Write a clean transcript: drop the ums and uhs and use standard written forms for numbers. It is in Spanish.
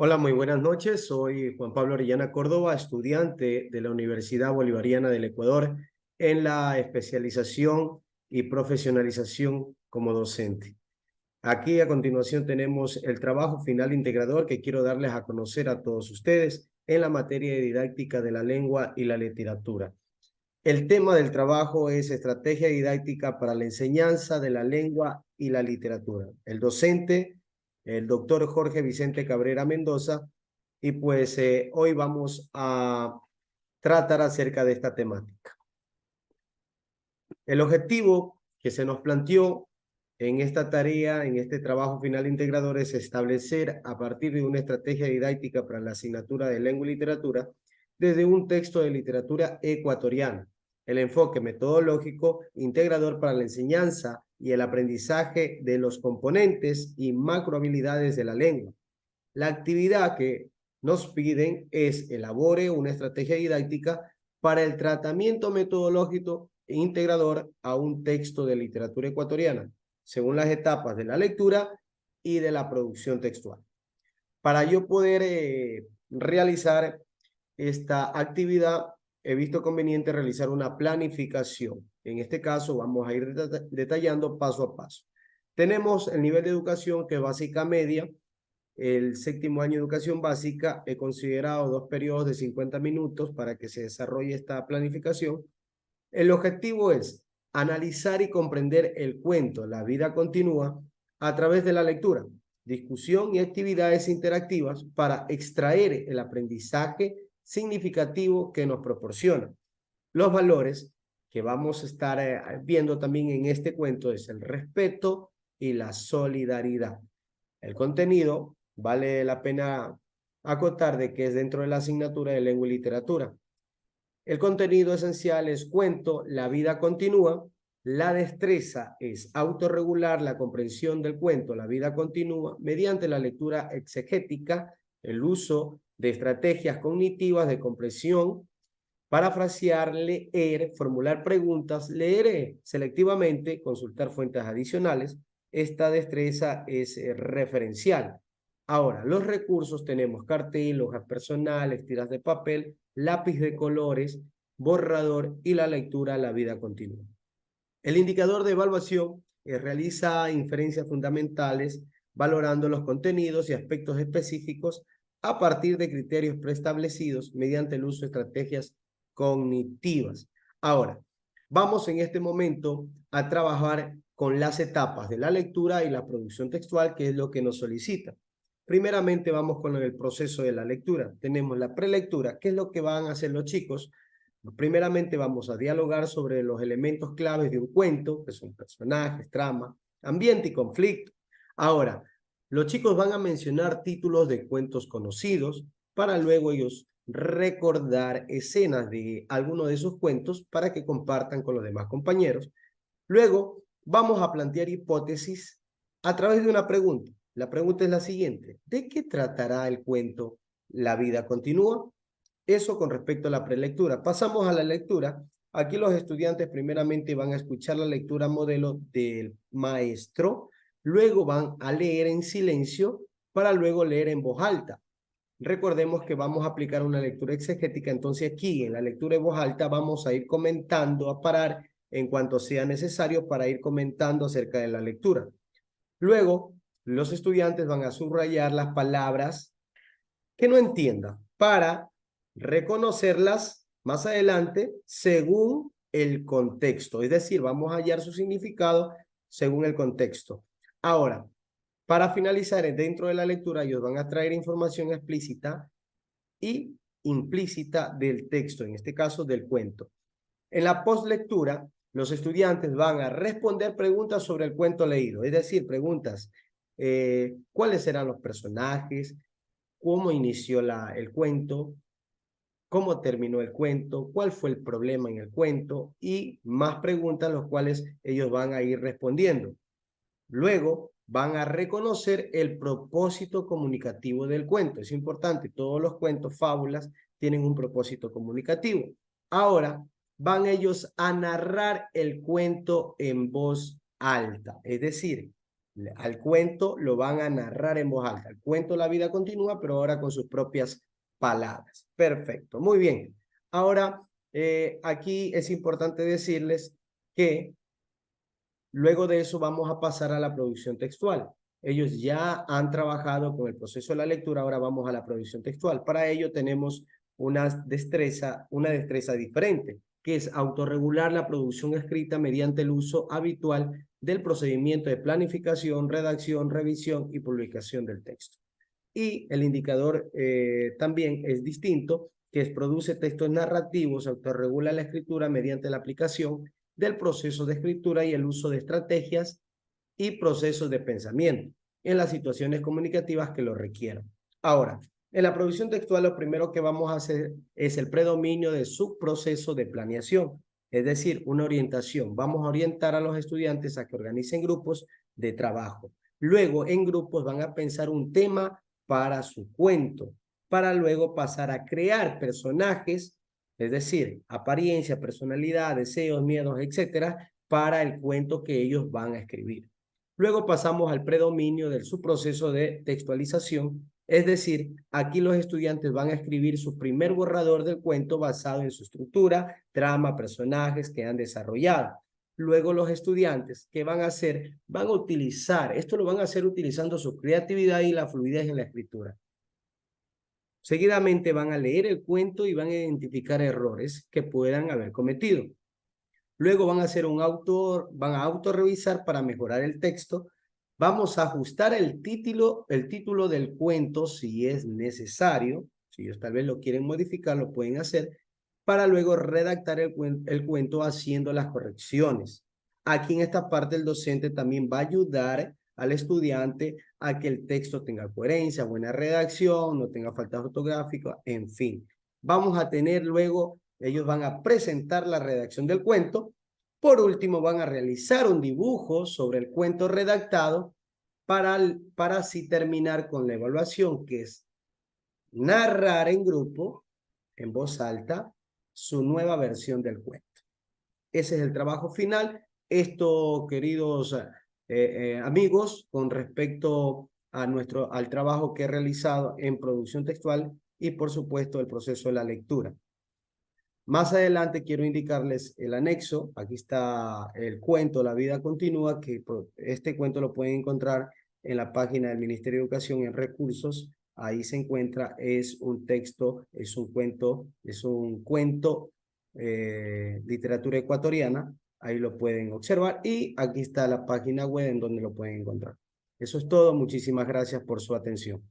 Hola, muy buenas noches. Soy Juan Pablo Orellana Córdoba, estudiante de la Universidad Bolivariana del Ecuador en la especialización y profesionalización como docente. Aquí a continuación tenemos el trabajo final integrador que quiero darles a conocer a todos ustedes en la materia de didáctica de la lengua y la literatura. El tema del trabajo es estrategia didáctica para la enseñanza de la lengua y la literatura. El docente, el doctor Jorge Vicente Cabrera Mendoza, y pues hoy vamos a tratar acerca de esta temática. El objetivo que se nos planteó en esta tarea, en este trabajo final integrador, es establecer a partir de una estrategia didáctica para la asignatura de lengua y literatura desde un texto de literatura ecuatoriana, el enfoque metodológico integrador para la enseñanza y el aprendizaje de los componentes y macrohabilidades de la lengua. La actividad que nos piden es elabore una estrategia didáctica para el tratamiento metodológico e integrador a un texto de literatura ecuatoriana, según las etapas de la lectura y de la producción textual. Para yo poder realizar esta actividad, he visto conveniente realizar una planificación. En este caso, vamos a ir detallando paso a paso. Tenemos el nivel de educación, que es básica media. El séptimo año de educación básica, he considerado 2 periodos de 50 minutos para que se desarrolle esta planificación. El objetivo es analizar y comprender el cuento La vida continúa a través de la lectura, discusión y actividades interactivas para extraer el aprendizaje significativo que nos proporciona. Los valores que vamos a estar viendo también en este cuento es el respeto y la solidaridad. El contenido vale la pena acotar de que es dentro de la asignatura de lengua y literatura. El contenido esencial es cuento, la vida continúa. La destreza es autorregular la comprensión del cuento, la vida continúa, mediante la lectura exegética, el uso de estrategias cognitivas de comprensión, parafrasear, leer, formular preguntas, leer selectivamente, consultar fuentes adicionales. Esta destreza es referencial. Ahora, los recursos tenemos cartel, hojas personales, tiras de papel, lápiz de colores, borrador y la lectura La vida continua. El indicador de evaluación realiza inferencias fundamentales valorando los contenidos y aspectos específicos a partir de criterios preestablecidos mediante el uso de estrategias cognitivas. Ahora, vamos en este momento a trabajar con las etapas de la lectura y la producción textual, que es lo que nos solicita. Primeramente vamos con el proceso de la lectura. Tenemos la prelectura, que es lo que van a hacer los chicos. Primeramente vamos a dialogar sobre los elementos claves de un cuento, que son personajes, trama, ambiente y conflicto. Ahora, los chicos van a mencionar títulos de cuentos conocidos para luego ellos recordar escenas de alguno de esos cuentos para que compartan con los demás compañeros. Luego vamos a plantear hipótesis a través de una pregunta. La pregunta es la siguiente: ¿de qué tratará el cuento La vida continúa? Eso con respecto a la prelectura. Pasamos a la lectura. Aquí los estudiantes primeramente van a escuchar la lectura modelo del maestro, luego van a leer en silencio para luego leer en voz alta. Recordemos que vamos a aplicar una lectura exegética, entonces aquí en la lectura en voz alta vamos a ir comentando, a parar en cuanto sea necesario para ir comentando acerca de la lectura. Luego, los estudiantes van a subrayar las palabras que no entiendan para reconocerlas más adelante según el contexto. Es decir, vamos a hallar su significado según el contexto. Ahora, para finalizar, dentro de la lectura, ellos van a traer información explícita y implícita del texto, en este caso del cuento. En la postlectura, los estudiantes van a responder preguntas sobre el cuento leído, es decir, preguntas, ¿cuáles serán los personajes? ¿Cómo inició el cuento? ¿Cómo terminó el cuento? ¿Cuál fue el problema en el cuento? Y más preguntas, las cuales ellos van a ir respondiendo. Luego van a reconocer el propósito comunicativo del cuento. Es importante, todos los cuentos, fábulas, tienen un propósito comunicativo. Ahora van ellos a narrar el cuento en voz alta. Es decir, Al cuento lo van a narrar en voz alta. El cuento La vida continúa, pero ahora con sus propias palabras. Perfecto, muy bien. Ahora, aquí es importante decirles que luego de eso vamos a pasar a la producción textual. Ellos ya han trabajado con el proceso de la lectura, ahora vamos a la producción textual. Para ello tenemos una destreza diferente, que es autorregular la producción escrita mediante el uso habitual del procedimiento de planificación, redacción, revisión y publicación del texto. Y el indicador también es distinto, que es produce textos narrativos, autorregula la escritura mediante la aplicación del proceso de escritura y el uso de estrategias y procesos de pensamiento en las situaciones comunicativas que lo requieran. Ahora, en la producción textual lo primero que vamos a hacer es el predominio de su proceso de planeación, es decir, una orientación. Vamos a orientar a los estudiantes a que organicen grupos de trabajo. Luego, en grupos van a pensar un tema para su cuento, para luego pasar a crear personajes, es decir, apariencia, personalidad, deseos, miedos, etcétera, para el cuento que ellos van a escribir. Luego pasamos al predominio de su proceso de textualización, es decir, aquí los estudiantes van a escribir su primer borrador del cuento basado en su estructura, trama, personajes que han desarrollado. Luego los estudiantes, ¿qué van a hacer? Van a utilizar, esto lo van a hacer utilizando su creatividad y la fluidez en la escritura. Seguidamente van a leer el cuento y van a identificar errores que puedan haber cometido. Luego van a hacer van a autorrevisar para mejorar el texto. Vamos a ajustar el título del cuento si es necesario. Si ellos tal vez lo quieren modificar, lo pueden hacer, para luego redactar el cuento haciendo las correcciones. Aquí en esta parte el docente también va a ayudar al estudiante a que el texto tenga coherencia, buena redacción, no tenga faltas ortográficas, en fin. Vamos a tener luego, ellos van a presentar la redacción del cuento. Por último, van a realizar un dibujo sobre el cuento redactado para así terminar con la evaluación, que es narrar en grupo, en voz alta, su nueva versión del cuento. Ese es el trabajo final. Esto, queridos amigos, con respecto a al trabajo que he realizado en producción textual y, por supuesto, el proceso de la lectura. Más adelante quiero indicarles el anexo. Aquí está el cuento La vida continúa, que este cuento lo pueden encontrar en la página del Ministerio de Educación en recursos. Ahí se encuentra, es un texto, es un cuento, literatura ecuatoriana. Ahí lo pueden observar y aquí está la página web en donde lo pueden encontrar. Eso es todo. Muchísimas gracias por su atención.